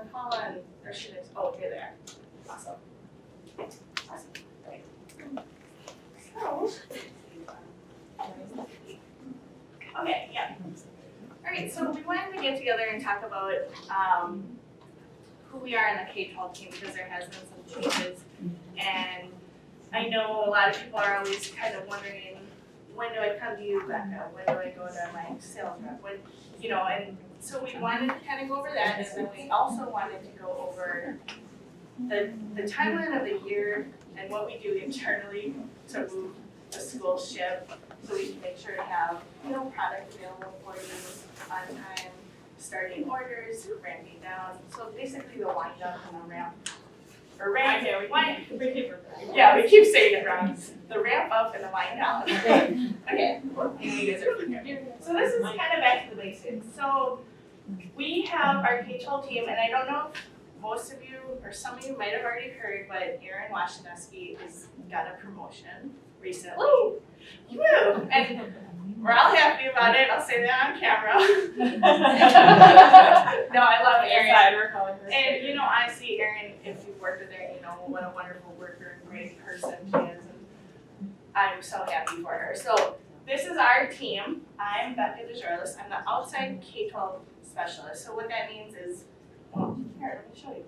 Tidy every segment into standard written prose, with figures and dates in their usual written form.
then Paula and, or should I, oh, okay, there. Awesome. Awesome. Right. So. Okay, yeah. All right, so we wanted to get together and talk about who we are in the K-12 team because there has been some changes. And I know a lot of people are always kind of wondering, when do I come to you, Becca? When do I go to my sales rep? When, you know, and so we wanted to kind of go over that, and then we also wanted to go over the timeline of the year and what we do internally to move the school ship so we can make sure to have, you know, product available for you on time, starting orders, ramping down. So basically the wind up and the ramp. Or ramp, yeah, we keep saying it wrong. The ramp up and the wind down. Okay, you guys are familiar. So this is kind of back to the basics. So we have our K-12 team, and I don't know if most of you or some of you might have already heard, but Erin Washaneski has got a promotion recently. Woo! Woo! And we're all happy about it. I'll say that on camera. No, I love Erin. And you know, honestly, Erin, if you've worked with Erin, you know what a wonderful worker and great person she is. And I'm so happy for her. So this is our team. I'm Becca DeJorlis. I'm the outside K-12 specialist. So what that means is, well, here, let me show you.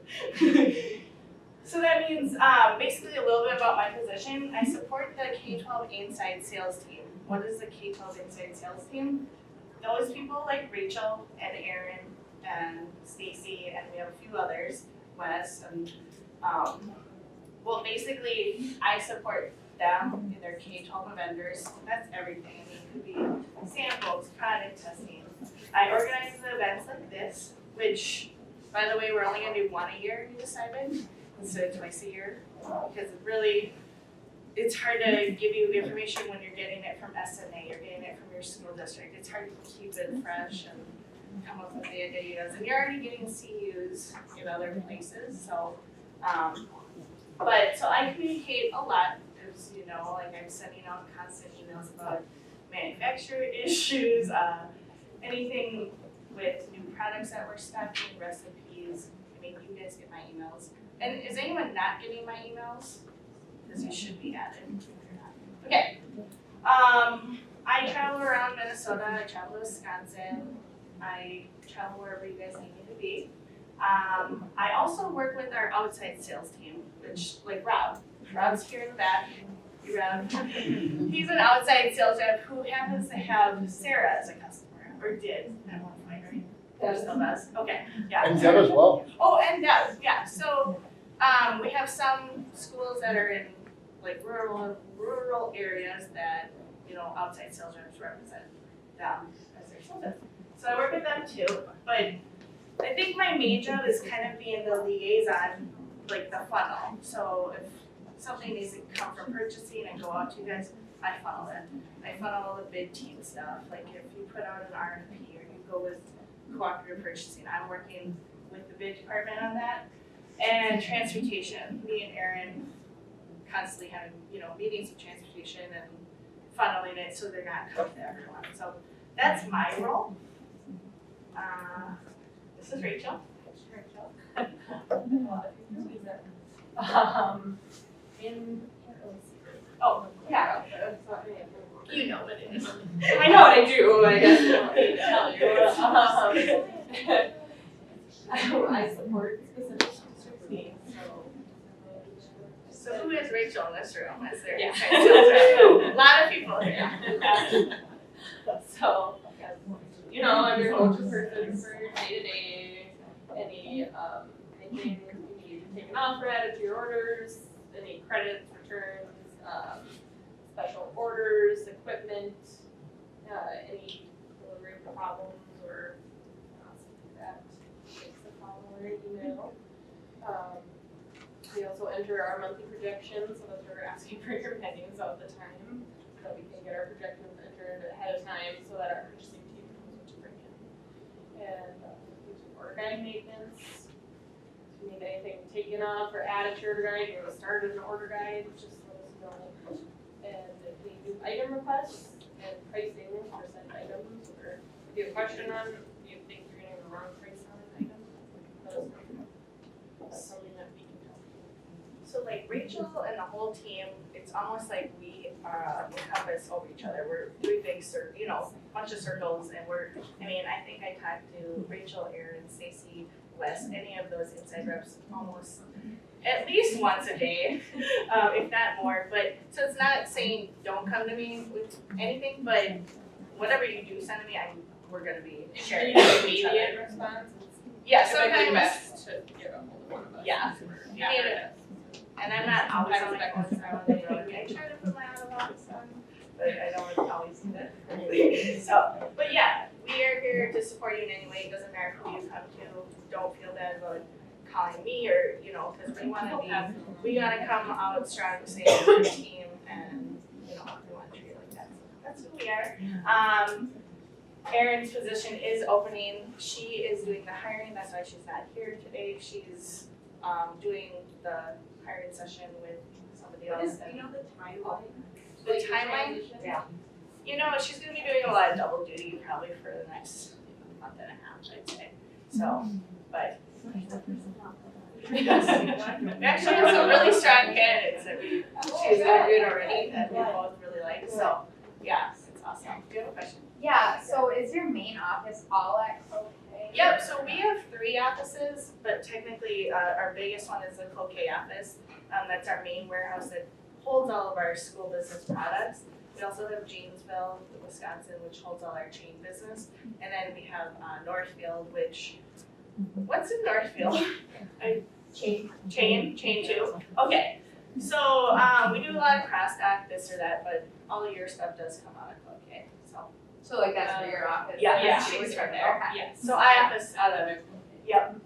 So that means basically a little bit about my position. I support the K-12 inside sales team. What is the K-12 inside sales team? Those people like Rachel and Erin and Stacy, and we have a few others, Wes, and well, basically I support them in their K-12 vendors. That's everything. I mean, it could be samples, product testing. I organize the events like this, which, by the way, we're only going to do one a year, we decided, instead of twice a year, because it really, it's hard to give you information when you're getting it from SNA, you're getting it from your school district. It's hard to keep it fresh and come up with the ideas. And you're already getting CUs in other places, so, so I communicate a lot, as you know, like I'm sending out constant emails about manufacturer issues, anything with new products that we're stocking, recipes. I mean, you guys get my emails. And is anyone not getting my emails? Because you should be added. Okay. I travel around Minnesota. I travel to Wisconsin. I travel wherever you guys need me to be. I also work with our outside sales team, which, like Rob. Rob's here in the back. Rob. He's an outside sales rep who happens to have Sarah as a customer, or did at one point, right? Deb still does. Okay. Yeah. And Deb as well. Oh, and Deb. Yeah. So we have some schools that are in like rural areas that, you know, outside sales reps represent them as their sales reps. So I work with them too, but I think my main job is kind of being the liaison, like the funnel. So if something needs to come from purchasing and go out to you guys, I funnel it. I funnel all the bid team stuff. Like if you put out an RFP or you go with cooperative purchasing, I'm working with the bid department on that. And transportation, me and Erin constantly having, you know, meetings with transportation and funneling it so they're not coming to everyone. So that's my role. This is Rachel. Oh, yeah. You know what it is. I know what I do, I guess I don't need to tell you. I support specific district needs, So who is Rachel in this room? Is there Yeah. a lot of people here. So, you know, I'm your go-to person for day-to-day, anything you need taken off or added to your orders, any credits, returns, special orders, equipment, any delivery problems or something like that, takes the call or an email. We also enter our monthly projections, so that we're asking for your menus all the time, so we can get our projections entered ahead of time so that our purchasing team knows what to bring in. And we do order guide maintenance. If you need anything taken off or added to your order guide, you want to start an order guide, just let us know. And if we do item requests and pricing for said items, or if you have a question on, you think you're getting the wrong price on an item, let us know. that's something that we can help. So like Rachel and the whole team, it's almost like we encompass over each other. We're doing big bunch of circles, and I think I talked to Rachel, Erin, Stacy, Wes, any of those inside reps almost at least once a day, if not more. But so it's not saying don't come to me with anything, but whatever you do send to me, we're gonna be sharing it with each other. Immediate response. Yeah, It might be sometimes. best to get a hold of one of us. Yeah. Yeah. And I'm not always on my Sometimes phone, so on the road. I try to put my out of office on, but I don't always do that. So, but yeah, we are here to support you in any way. It doesn't matter who you come to. Don't feel bad about calling me or, because we gotta come out strong, saying we're a team, and, we want to treat you like that. So that's who we are. Erin's position is opening. She is doing the hiring. That's why she's not here today. She's doing the hiring session with somebody else. Do you know the timeline? The timeline? Yeah. She's gonna be doing a lot of double duty probably for the next month and a half, I'd say. So, but. We actually have some really strong candidates that she's interviewed already that we both really like. So, yeah, it's awesome. Do you have a question? Yeah, so is your main office all at Cloquet? Yep, so we have 3 offices, but technically our biggest one is the Cloquet office. That's our main warehouse that holds all of our school business products. We also have Janesville, Wisconsin, which holds all our chain business. And then we have Northfield, what's in Northfield? Chain 2. Okay, so we do a lot of cross dock, this or that, but all of your stuff does come out of Cloquet, so. So like that's where your office is? Yeah, She she's was from there. Okay. Yes. So I office out of, yep,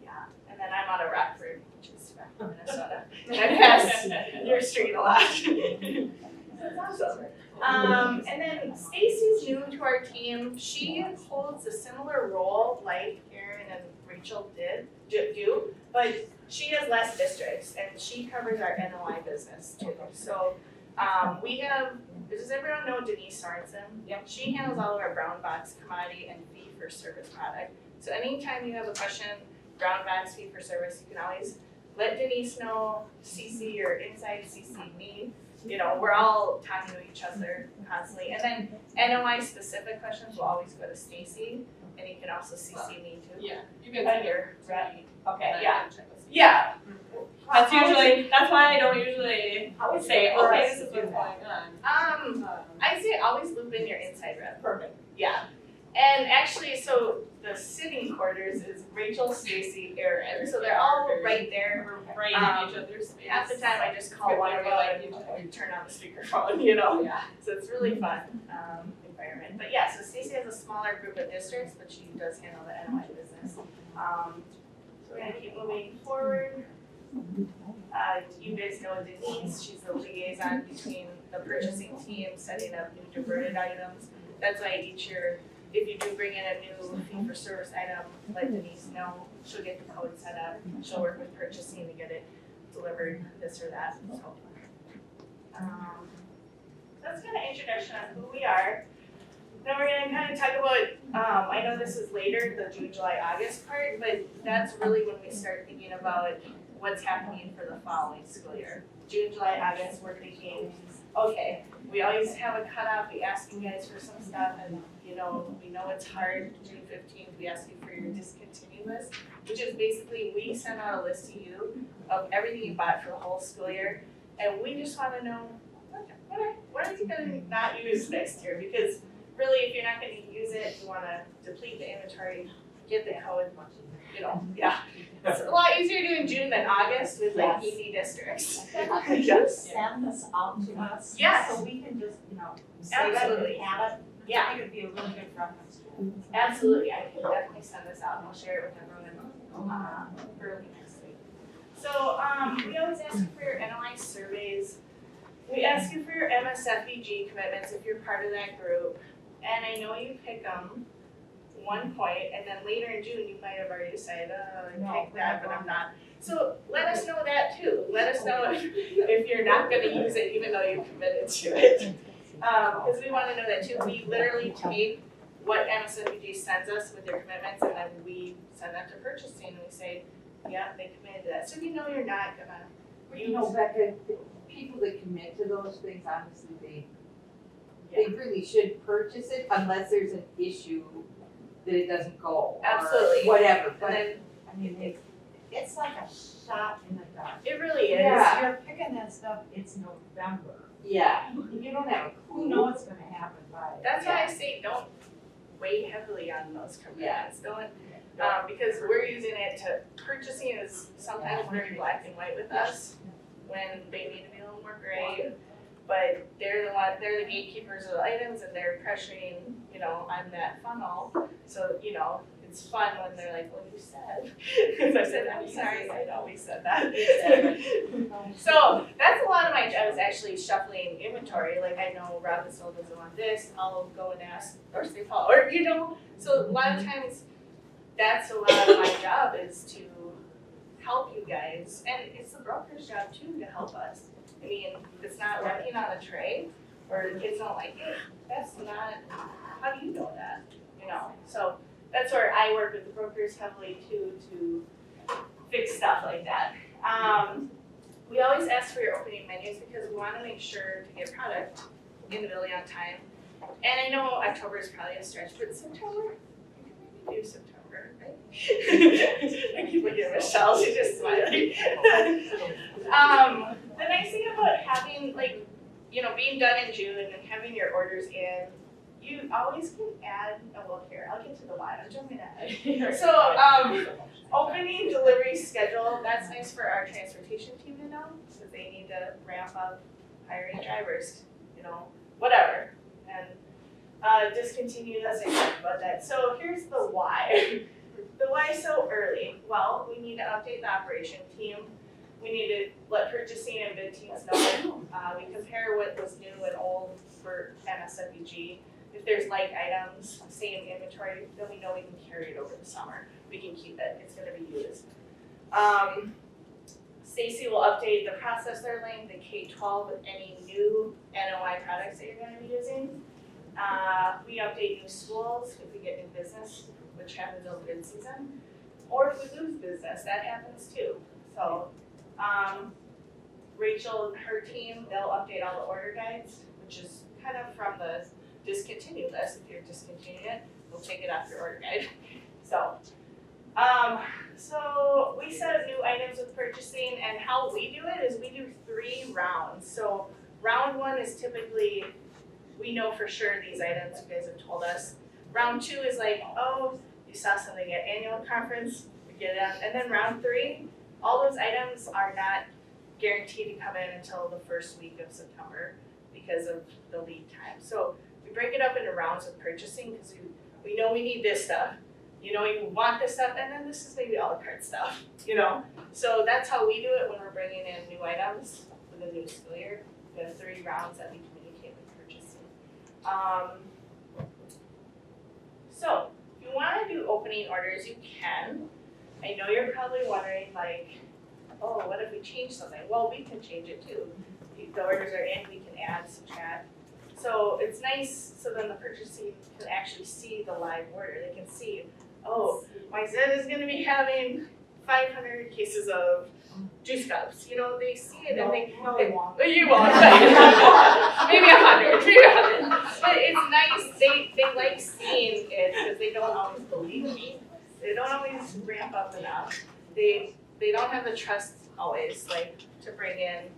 yeah, and then I'm out of Rockford, which is back in Minnesota. And I pass your street a lot. So, and then Stacy's new to our team. She holds a similar role like Erin and Rachel do, but she has less districts and she covers our NOI business too. So does everyone know Denise Sorensen? Yep. She handles all of our brown box commodity and fee for service product. So anytime you have a question, brown box fee for service, you can always let Denise know, CC your inside, CC me. We're all talking to each other constantly. And then NOI specific questions will always go to Stacy, and you can also CC me too. Yeah, you can And send your your rep. Okay, yeah. check with you. Yeah. That's why I don't usually say, okay, this is what's going on. I say always loop in your inside rep. Perfect. Yeah. And actually, so the sitting quarters is Rachel, Stacy, Erin. So they're all right there. We're right in each other's space. Half the time I just call Good one way of we them like each and turn on the speakerphone, Yeah. So it's really fun environment. But yeah, so Stacy has a smaller group of districts, but she does handle the NOI business. So we're gonna keep moving forward. You guys know Denise, she's the liaison between the purchasing team, setting up new diverted items. That's why each year, if you do bring in a new fee for service item, let Denise know, she'll get the code set up, she'll work with purchasing to get it delivered, this or that, so. That's kind of introduction on who we are. Now we're gonna kind of talk about, I know this is later, the June, July, August part, but that's really when we start thinking about what's happening for the following school year. June, July, August, we're thinking, okay, we always have a cutoff, we ask you guys for some stuff, and we know it's hard. June 15th, we ask you for your discontinue list, which is basically, we send out a list to you of everything you bought for the whole school year, and we just wanna know, what are you gonna not use next year? Because really, if you're not gonna use it, you wanna deplete the inventory, get the code, yeah. It's a lot easier doing June than August with like easy districts. Could you send this out to us? Yes. So we can just, say that Absolutely. we have it. Yeah. I think it'd be a really good reference tool. Absolutely, I can definitely send this out and I'll share it with everyone early next week. So we always ask you for your NOI surveys. We ask you for your MSFEG commitments if you're part of that group. And I know you pick them one point, and then later in June you might have already decided, I picked that, but I'm not. So let us know that too. Let us know if you're not gonna use it even though you committed to it. Because we wanna know that too. We literally take what MSFPG sends us with their commitments, and then we send that to purchasing and we say, Yeah, they committed to that, so you know you're not gonna You know, Becca, the people that commit to those things, honestly, they really should purchase it unless there's an issue that it doesn't go or Absolutely. whatever, And but then I mean, It's like a shot in the dark. it really is. Yeah. You're picking that stuff, it's November. yeah, you don't have a Who clue. knows what's gonna happen by it? That's why I say don't weigh heavily on those commitments, don't, Yeah. because we're using it to, purchasing is sometimes very black and white with us, when they need to be a little more gray. But they're the gatekeepers of the items and they're pressuring, you know, on that funnel, so, you know, it's fun when they're like, well, you said, because I said, I'm sorry, I know we said that. So that's a lot of my job is actually shuffling inventory, like I know Robbinsville doesn't want this, I'll go and ask, or St. Paul, or you know, so a lot of times, that's a lot of my job is to help you guys, and it's the broker's job too to help us. I mean, it's not working on a tray, or the kids don't like it, that's not, how do you know that, you know? So that's where I work with the brokers heavily too, to fix stuff like that. We always ask for your opening menus because we wanna make sure to get product in the building on time. And I know October is probably a stretch, but September, you can maybe do September, right? I keep looking at Michelle, she's just smiling. The nice thing about having, like, you know, being done in June and having your orders in, you always can add, oh, well, here, I'll get to the why, I'm jumping ahead. So, opening delivery schedule, that's nice for our transportation team to know, because they need to ramp up hiring drivers, you know, whatever. And discontinue, as I talked about that. So here's the why. The why so early? Well, we need to update the operation team. We need to let purchasing and bid teams know. We compare what was new and old for MSWG. If there's like items, same inventory, then we know we can carry it over the summer. We can keep it, it's gonna be used. Stacy will update the processor link, the K-12 with any new NOI products that you're gonna be using. We update new schools if we get new business, which happens over bid season. Or if we lose business, that happens too. So, Rachel and her team, they'll update all the order guides, which is kind of from the discontinued list. If you're discontinuing it, we'll take it off your order guide. So we set up new items with purchasing, and how we do it is we do 3 rounds. So round 1 is typically, we know for sure these items, you guys have told us. Round 2 is like, oh, you saw something at annual conference, we get it on. And then round 3, all those items are not guaranteed to come in until the first week of September because of the lead time. So we break it up into rounds of purchasing because we know we need this stuff. You know, you want this stuff, and then this is maybe a la carte stuff, you know? So that's how we do it when we're bringing in new items for the new school year. We have 3 rounds that we communicate with purchasing. So if you wanna do opening orders, you can. I know you're probably wondering like, oh, what if we change something? Well, we can change it too. If the orders are in, we can add, subtract. So it's nice, so then the purchasing can actually see the live order. They can see, oh, my Zed is gonna be having 500 cases of juice cups. You know, they see it and they won't. Well, you won't. Maybe 100, maybe 100. But it's nice, they like seeing it because they don't always believe me. They don't always ramp up enough. They don't have the trust always, like, to bring in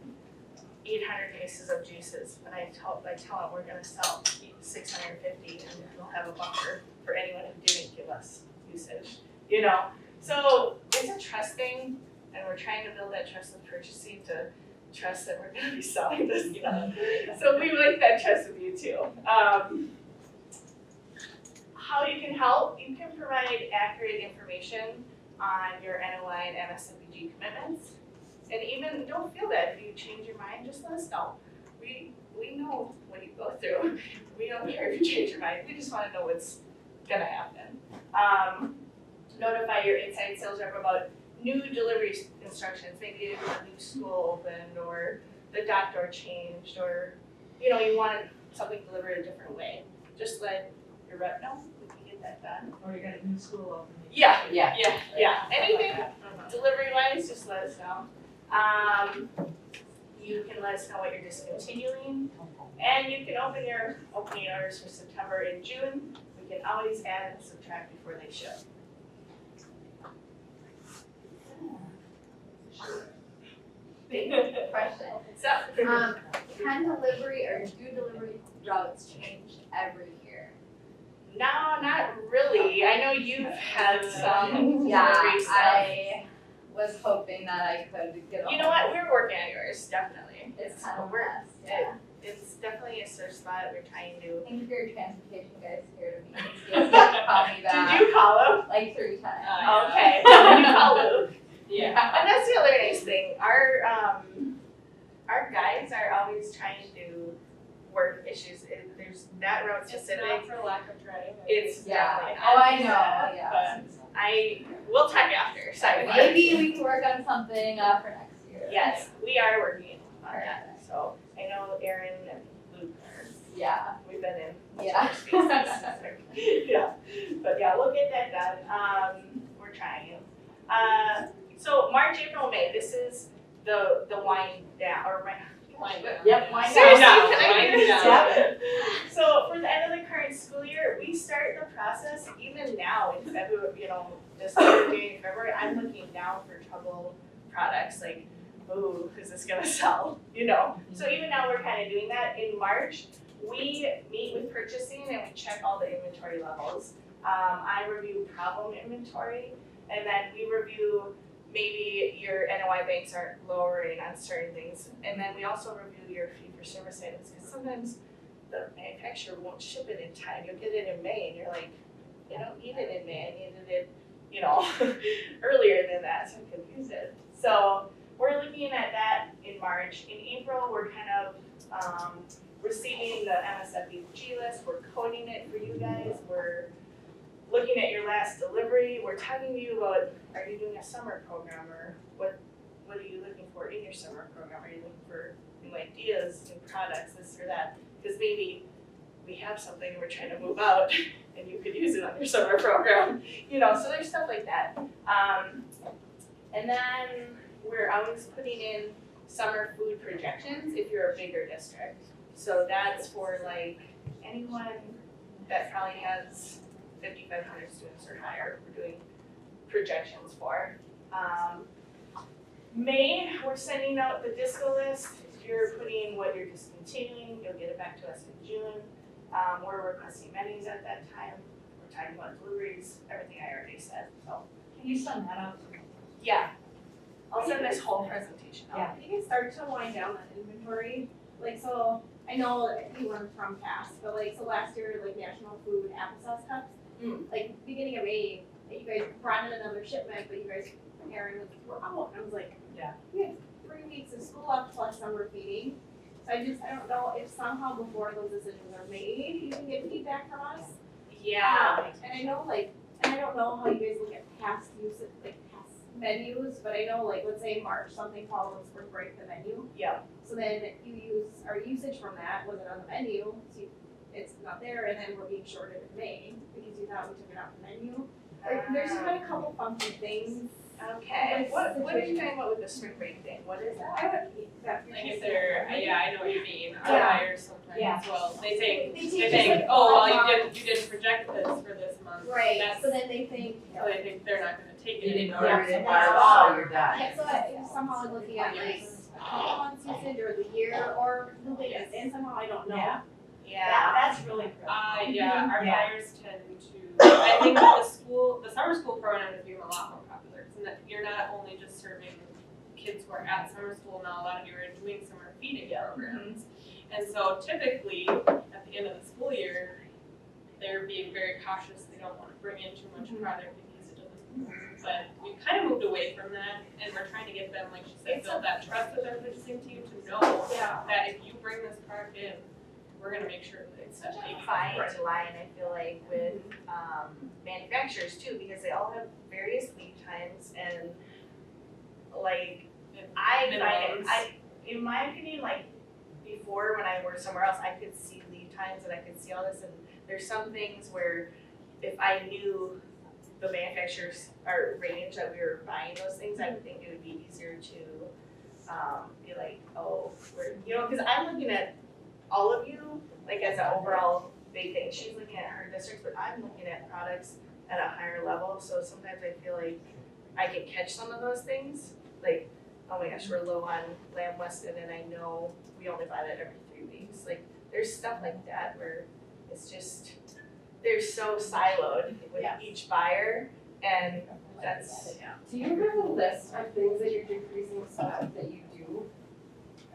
800 cases of juices. When I tell them we're gonna sell 650 and we'll have a buffer for anyone who didn't give us usage, you know? So it's a trust thing, and we're trying to build that trust with purchasing to trust that we're gonna be selling this, you know? So we like that trust with you too. How you can help, you can provide accurate information on your NOI and MSWG commitments. And even don't feel bad if you change your mind, just let us know. We know what you go through. We don't care if you change your mind, we just wanna know what's gonna happen. Notify your inside sales rep about new delivery instructions, maybe a new school opened or the dock door changed, or you know, you want something delivered a different way. Just let your rep know, we can get that done. Or you got a new school opening. Yeah, Yeah. anything delivery wise, just let us know. You can let us know what you're discontinuing, and you can open your opening orders for September and June. We can always add and subtract before they ship. Question. So, Can delivery or do delivery routes change every year? no, not really. I know you've had some Yeah, delivery stuff. I was hoping that I could get. You know what? We're working on yours, definitely. It's kind of we're, mess. Yeah. It's definitely a search spot. We're trying to. Thank you for your transportation guys here to me. Stacy called me back Did you call him? like 3 times. Yeah. Okay. Did you call Luke? Yeah. And that's the other nice thing. Our guys are always trying to work issues. There's that route It's specific. not for lack of trying. It's Yeah. definitely Oh, not. I know. Yeah. We'll talk after. Sorry. Maybe we can work on something for next year. Yes, we are working on that. So I know Aaron and Luke are. Yeah. We've been in. Yeah. Yeah. But yeah, we'll get that done. We're trying. So March, April, May. This is the wind down or Yep, wind Seriously, down. can I Wind do this? down. So for the end of the current school year, we start the process even now in February, this January, February, I'm looking down for trouble products like, ooh, is this gonna sell? So even now we're kind of doing that. In March, we meet with purchasing and we check all the inventory levels. I review problem inventory, and then we review maybe your NOI banks aren't lowering on certain things. And then we also review your fee-for-service items, because sometimes the manufacturer won't ship it in time. You'll get it in May and you're like, I don't need it in May, I needed it, earlier than that, so I could use it. So we're looking at that in March. In April, we're kind of receiving the MSFEG list, we're coding it for you guys, we're looking at your last delivery, we're talking to you about, are you doing a summer program, or what are you looking for in your summer program? Are you looking for new ideas, new products, this or that? Because maybe we have something and we're trying to move out and you could use it on your summer program, so there's stuff like that. And then we're always putting in summer food projections if you're a bigger district. So that's for like anyone that probably has 5,500 students or higher, we're doing projections for. May, we're sending out the disco list. If you're putting what you're discontinuing, you'll get it back to us in June. We're requesting menus at that time. We're talking about deliveries, everything I already said, so. Can you send that out? Yeah. I'll send this whole presentation out. Yeah. You can start to wind down that inventory, so I know that you learned from past, but so last year, National Food Applesauce Cups, beginning of May, you guys brought in another shipment, but you guys, Aaron, were out, and I was like, Yeah. We have 3 weeks of school left plus summer feeding, so I don't know if somehow before those decisions are made, you can get feedback from us. Yeah. And I know and I don't know how you guys look at past usage, past menus, but I know let's say March, something follows spring break, the menu. Yeah. So then you use our usage from that, was it on the menu, so it's not there, and then we're being shorted in May, because you thought we took it off the menu. There's just been a couple funky things. Okay. What are you talking about with the spring break thing? What is that? I would, that. If they're, I know what you mean, our Yeah. buyers sometimes, Yeah. well, they think, They they take think, just oh, well, one you month. didn't project this for this month. Right, That's, so then they think. so they think they're not gonna take it You didn't anymore. order it in Yeah. March, so you're done. Yeah, so I somehow I'm looking at a couple months usage or the year or the latest, and somehow I don't know. Yeah. Yeah. That's really good. Yeah, our Yeah. buyers tend to, I think the summer school program has become a lot more popular, so that you're not only just serving kids who are at summer school now, a lot of you are doing summer feeding programs. And so typically, at the end of the school year, they're being very cautious, they don't wanna bring in too much product because it doesn't, but we've kind of moved away from that, and we're trying to get them, like she said, build that trust with our purchasing team to know Yeah. that if you bring this product in, we're gonna make sure that it's Such a taken. fine line, I feel like, with manufacturers too, because they all have various lead times and I find it, in my opinion, before when I worked somewhere else, I could see lead times and I could see all this, and there's some things where if I knew the manufacturers or range that we were buying those things, I would think it would be easier to be like, oh, we're, you know, because I'm looking at all of you, like as an overall big thing. She's looking at her districts, but I'm looking at products at a higher level, so sometimes I feel like I can catch some of those things, like, oh my gosh, we're low on Lamb Weston and I know we only buy that every 3 weeks. Like, there's stuff like that where it's just, they're so siloed with each buyer, and that's, Do you have a list of things that you're decreasing stuff that you do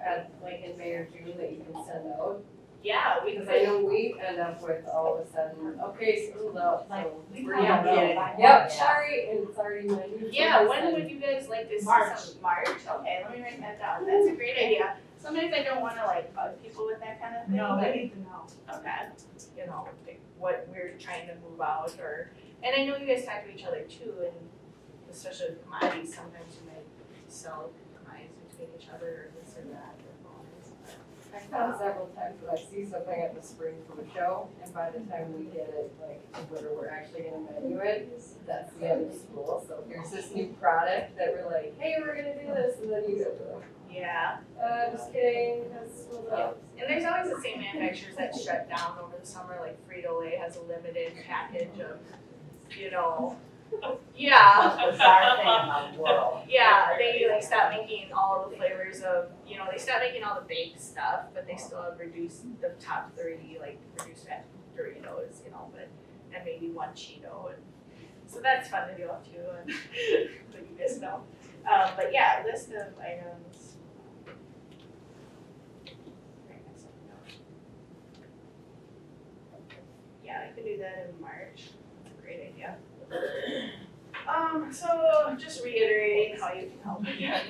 at like in May or June that you can send out? yeah, we Because could. I know we end up with all of a sudden, okay, school's out, so We we're probably not did. out. Yep, sorry, and it's already Monday. Yeah, when would you guys like to see March. some, March? Okay, let me write that down, that's a great idea. Sometimes I don't wanna like bug people with that kind of thing, No, but they need to know. okay, you know, like what we're trying to move out, or, and I know you guys talk to each other too, and especially with commodities, sometimes you might sell commodities between each other, or this or that, or bonds, but. I found several times that I see something at the spring food show, and by the time we get it, like, to where we're actually gonna menu it, that's the end of school, so here's this new product that we're like, hey, we're gonna do this, and then you guys are like, Yeah, just kidding, because school's out. and there's always the same manufacturers that shut down over the summer, like Frito-Lay has a limited package of, you know, yeah. Bizarre thing in the world. Yeah, they like stopped making all the flavors of, you know, they stopped making all the baked stuff, but they still have reduced the top 30, like reduced fat Doritos, you know, but, and maybe one Cheeto, and so that's fun to deal with too, and, but you guys know. But yeah, list of items. Yeah, I could do that in March, that's a great idea. So just reiterating how you can help again.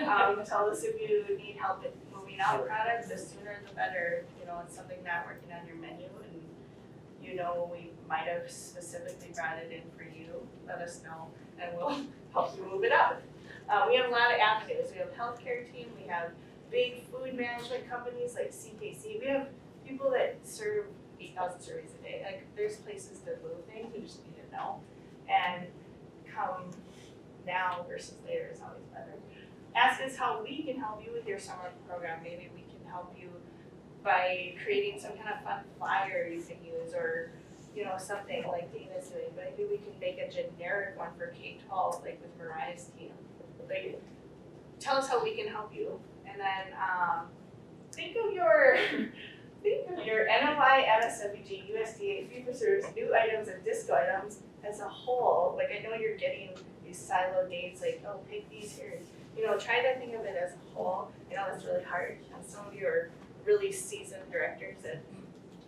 Tell us if you need help with moving out products, the sooner the better. You know, it's something not working on your menu, and you know we might have specifically brought it in for you. Let us know, and we'll help you move it out. We have a lot of avenues. We have healthcare team. We have big food management companies like CKC. We have people that serve 8,000 surveys a day. Like, there's places to move things. We just need to know. And come now versus later is always better. Ask us how we can help you with your summer program. Maybe we can help you by creating some kind of fun flyer you can use, or you know, something like Dana's doing. But maybe we can make a generic one for K-12, like with Mariah's team. Like, tell us how we can help you, and then think of your NOI, MSWG, USDA, fee for service, new items, and disco items as a whole. Like, I know you're getting these silo dates, like, oh, pick these here. You know, try to think of it as a whole. I know that's really hard, and some of you are really seasoned directors that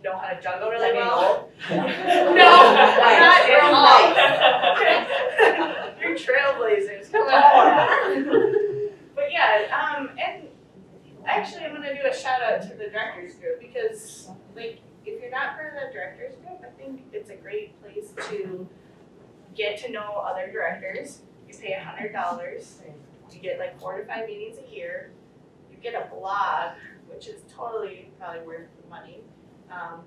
know how to juggle really well. No, not at all. You're trailblazers, come on. But yeah, and actually I'm gonna do a shout out to the directors group, because like, if you're not part of the directors group, I think it's a great place to get to know other directors. You pay $100, you get like 4 to 5 meetings a year, you get a blog, which is totally probably worth the money.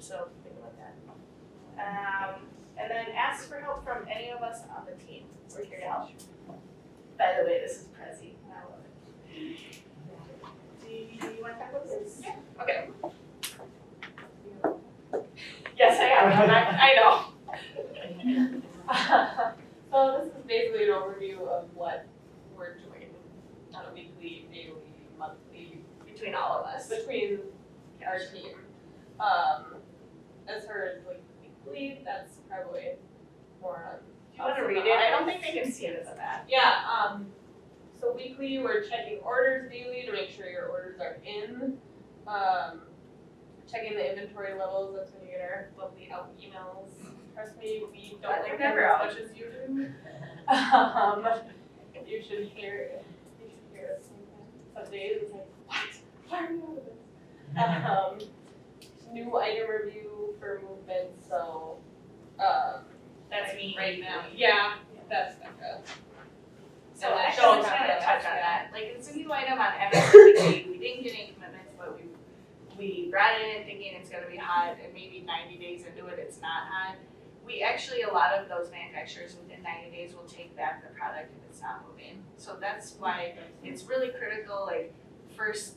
So think about that. And then ask for help from any of us on the team. We're here to help. By the way, this is Prezi, and I love it. Do you want to talk about this? Yeah. Okay. Yes, I know. So this is basically an overview of what we're doing on a weekly, daily, monthly, Between all of us. between our team. As far as like weekly, that's probably more on. Do you want to read it? I don't think they can see it as a bad. Yeah, so weekly, we're checking orders daily to make sure your orders are in. Checking the inventory levels, that's when you get our lovely out emails. Trust me, we don't like them Never as out. much as you do. You should hear us some days, it's like, what? Why are we out of this? New item review for movement, so, That's me right now, yeah, that's Becca. So And then actually, Sean I'm just got gonna that. touch on that. Like, it's a new item on MSWG. We didn't get any commitments, but we brought it in thinking it's gonna be hot, and maybe 90 days into it, it's not hot. we actually, a lot of those manufacturers within 90 days will take back the product if it's not moving. So that's why it's really critical, like, first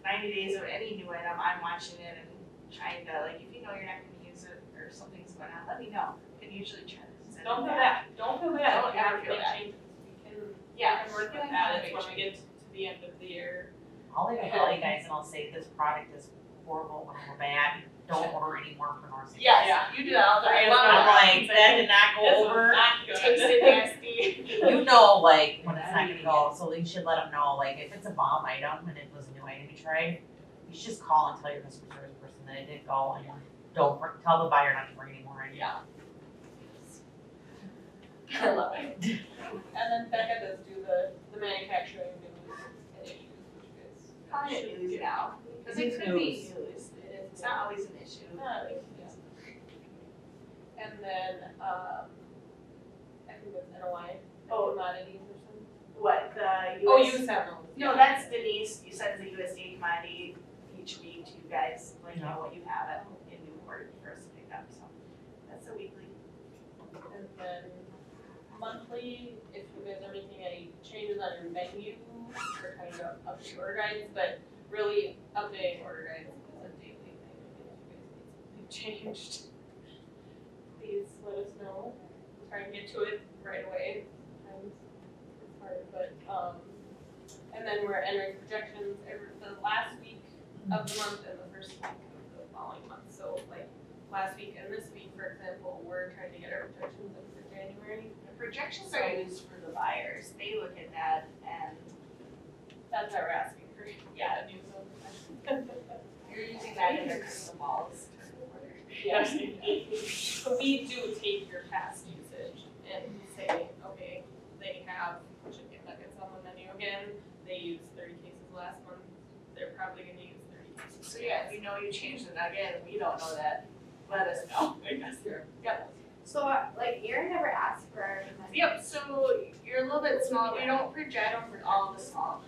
90 days of any new item, I'm watching it and trying to, like, if you know you're not gonna use it or something's going on, let me know. You can usually try to send Don't it feel back. bad, don't feel bad, Don't if you ever have to feel make bad. changes, we can, Yeah, we can work we with can that, make it's when we get to the end of the year. I'll even call you guys and I'll say this product is horrible or bad, don't order any more for North. Yes, you do that all the time. I'm like, that did not This go was over. not good. Tasted nasty. You know, like, when it's not gonna go, so you should let them know, like, if it's a bomb item and it was a new item you tried, you should just call and tell your customer service person that it didn't go and don't tell the buyer not to bring any more in. Yeah. I love it. And then Becca does do the manufacturing news and issues, which is. Calling it news now, because It's it could be news. news, it's not always an issue. And then, I think it's NOI, Oh. commodities or something. What, the US? Oh, you sent those. No, that's Denise, you send the USDA commodity each week to you guys, let you know what you have at in Newport for us to pick up, so that's a weekly. And then monthly, if you guys are making any changes on your menu, or kind of update order guides, but really updating order guides is a daily thing. If you guys need something changed, please let us know. We'll try and get to it right away. Sometimes it's hard, but, and then we're entering projections every, the last week of the month and the first week of the following month. So like last week and this week, for example, we're trying to get our projections in for January. The projections are used for the buyers, they look at that and That's why we're asking for, yeah, news on you're using that in their crystal balls. Yes. So we do take your past usage and say, okay, they have chicken nuggets on the menu again, they used 30 cases last month, they're probably gonna use 30 cases. So yeah, if you know you changed it again, and we don't know that, let us know, I guess. Yep. So, like, Erin never asked for our menu. Yep, so you're a little bit small, we don't project all the smaller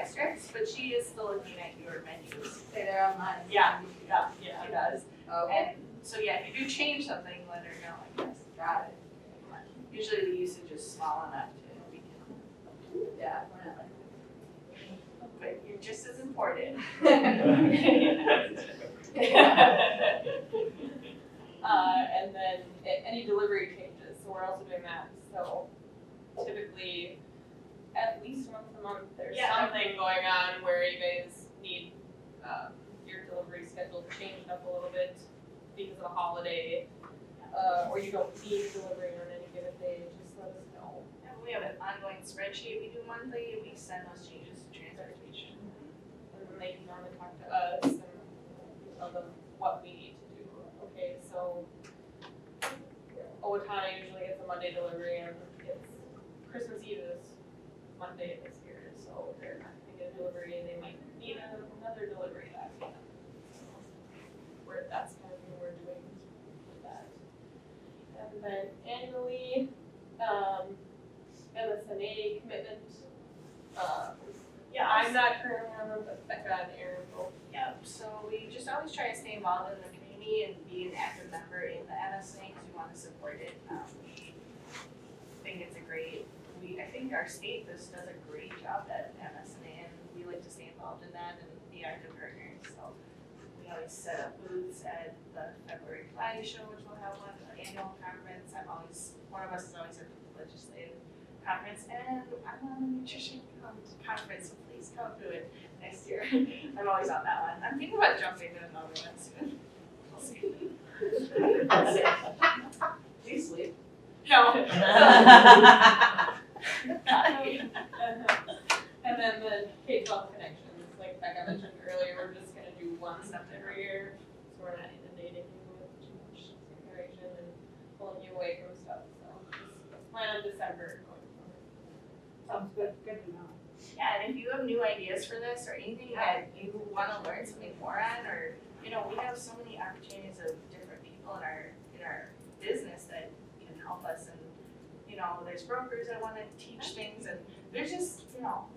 districts, but she is still looking at your menus. Say they're online. Yeah, yeah, she does. Okay, And so yeah, if you do change something, let her know, I guess. got it. Usually the usage is small enough to, we can, Definitely. but you're just as important. And then any delivery changes, so we're also doing that, so typically at least once a month, there's Yeah. something going on where you guys need, your delivery schedule changed up a little bit because of a holiday, or you don't need delivery on any given day, just let us know. And we have an ongoing spreadsheet we do monthly, we send those changes to transportation. And then they can normally talk to us and tell them what we need to do. Okay, so Owatonna usually gets a Monday delivery and it's Christmas Eve is Monday this year, so they're not gonna get a delivery, they might need another delivery that week. That's kind of what we're doing with that. And then annually, MSNA commitment, Yeah, I'm not currently on them, but Becca and Erin both. Yep, so we just always try to stay involved in the community and be an active member in the MSA because we want to support it. We think it's a great, I think our state does a great job at MSA and we like to stay involved in that and be active partners. So we always set up booths at the February flag show, which we'll have one, the annual conference. One of us is always at the legislative conference and I'm on the nutrition conference, so please come to it next year. I'm always on that one. I'm thinking about jumping to another one soon. We'll see. Do you sleep? No. And then the K-12 connections, like Becca mentioned earlier, we're just gonna do one step every year, so we're not inundating you with too much information and pulling you away from stuff, so just plan on December going forward. Sounds good, good to know. Yeah, and if you have new ideas for this or anything that you wanna learn something more on, or, we have so many opportunities of different people in our business that can help us and, there's brokers that wanna teach things and there's just,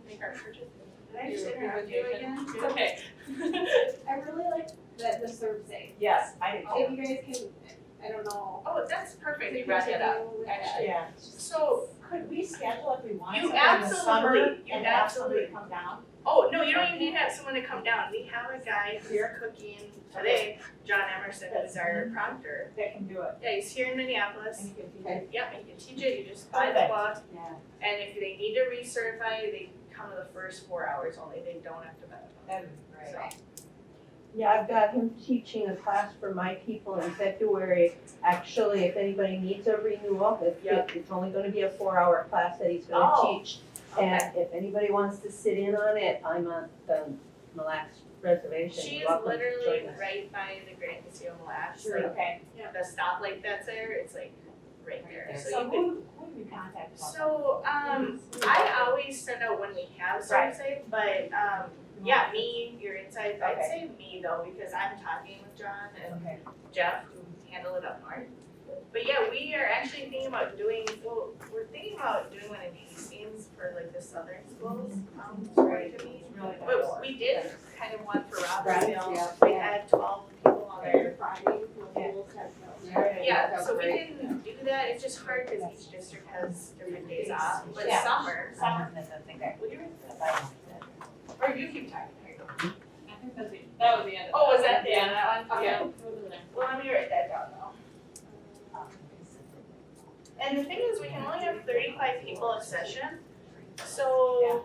Make our purchases. did I just interrupt you again? It's okay. I really like the serve safe. Yes, I do. If you guys can I don't know. Oh, that's perfect, you brought that up, actually. Yeah. So, Could we schedule if we want You something in the summer absolutely- you and have somebody absolutely- come down? oh, no, you don't even need to have someone to come down. We have a guy who's cooking today, John Emerson, who's our prompter. That can do it. Yeah, he's here in Minneapolis. And you can teach Okay. it. Yep, and you can teach it, you just buy the Perfect. book, Yeah. and if they need to recertify, they come to the first 4 hours only, they don't have to buy the book. That'd be great. So, Yeah, I've got him teaching a class for my people in February. Actually, if anybody needs a renewal, it's only gonna be a 4-hour class that he's gonna Oh, teach. okay. And if anybody wants to sit in on it, I'm on the Mille Lacs reservation. She You're is welcome to literally join us. right by the Grand Casino Mille Lacs, Sure. like, Okay. the stoplight that's there, it's like right there, so So you could. who do we contact? about that? So, I always send out when we have Thursday, but, yeah, me, your inside, I'd Okay. say me though, because I'm talking with John and Okay. Jeff, who handle it up north. But yeah, we are actually thinking about doing, well, we're thinking about doing one in Hastings for like the southern schools, to meet. Really good. But we did kind of one for Robbinsdale, yeah. we had 12 people on there. Friday, Yeah, that so was we great. can do that, it's just hard because each district has different days off, but Yeah. summer. Summer, that's a thing. Will you read That's that? all. Or you keep talking, here you go. I think that was the end of Oh, was that the end of that one? Yeah. Okay. Well, let me write that down though. And the thing is, we can only have 35 people a session, so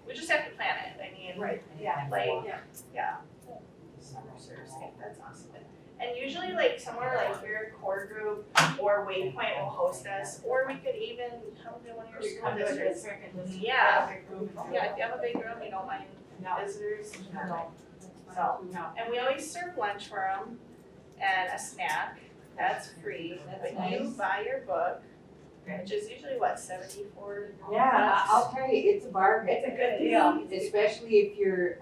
we just have to plan it, I mean. Right. Yeah. Like, yeah. Summer service camp, that's awesome. And usually like somewhere like your core group or Waypoint will host us, or we could even come to one of your school districts. Yeah, yeah, if you have a big room, you don't mind visitors. So, and we always serve lunch for them and a snack, that's free, That's but you nice. buy your book, which is usually what, 74? Yeah, I'll tell you, it's a bargain. It's a good deal. Especially if you're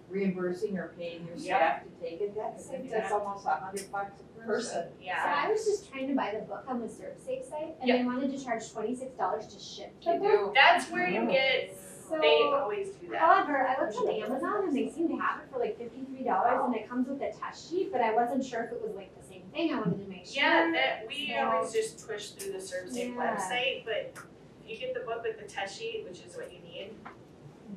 reimbursing or paying your staff to take it, that's almost $100 a person. So Yeah, I was just trying to buy the book on the ServSafe site, and they wanted to charge $26 to ship the You book. do. that's where you get, So, they always do that. however, I looked on Amazon and they seem to have it for like $53, and it comes with a test sheet, but I wasn't sure if it was like the same thing. I wanted to make sure. Yeah, that, we So- always just push through the ServSafe Yeah. website, but if you get the book with the test sheet, which is what you need,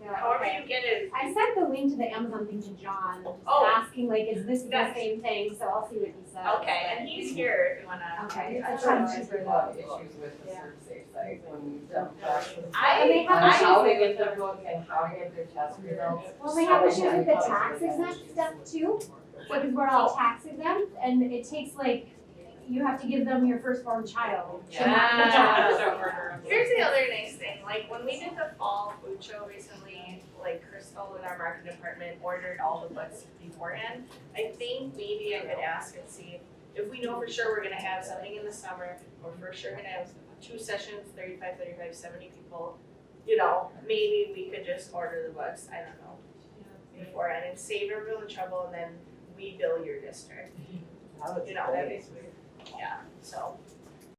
Yeah, however okay. you get it, I sent the link to the Amazon thing to John, just Oh. asking like, is this the Yes. same thing? So I'll see what he says. okay, and he's here if you wanna. Okay. I It's don't a know, ton I've cheaper had a lot of though. issues with the ServSafe site when we've done classes. And they have On issues how to with- get their book and how to get their test results. Well, they have issues with the tax exempt stuff too, because we're all tax exempt, and it takes like, you have to give them your firstborn child. to not be taxed. Here's the other nice thing, like when we did the fall food show recently, like Crystal in our marketing department ordered all the books beforehand. I think maybe I could ask and see if we know for sure we're gonna have something in the summer, or for sure gonna have 2 sessions, 35, 70 people. You know, maybe we could just order the books, I don't know, beforehand and save everyone the trouble, and then we bill your district. You know, That'd be sweet. yeah, so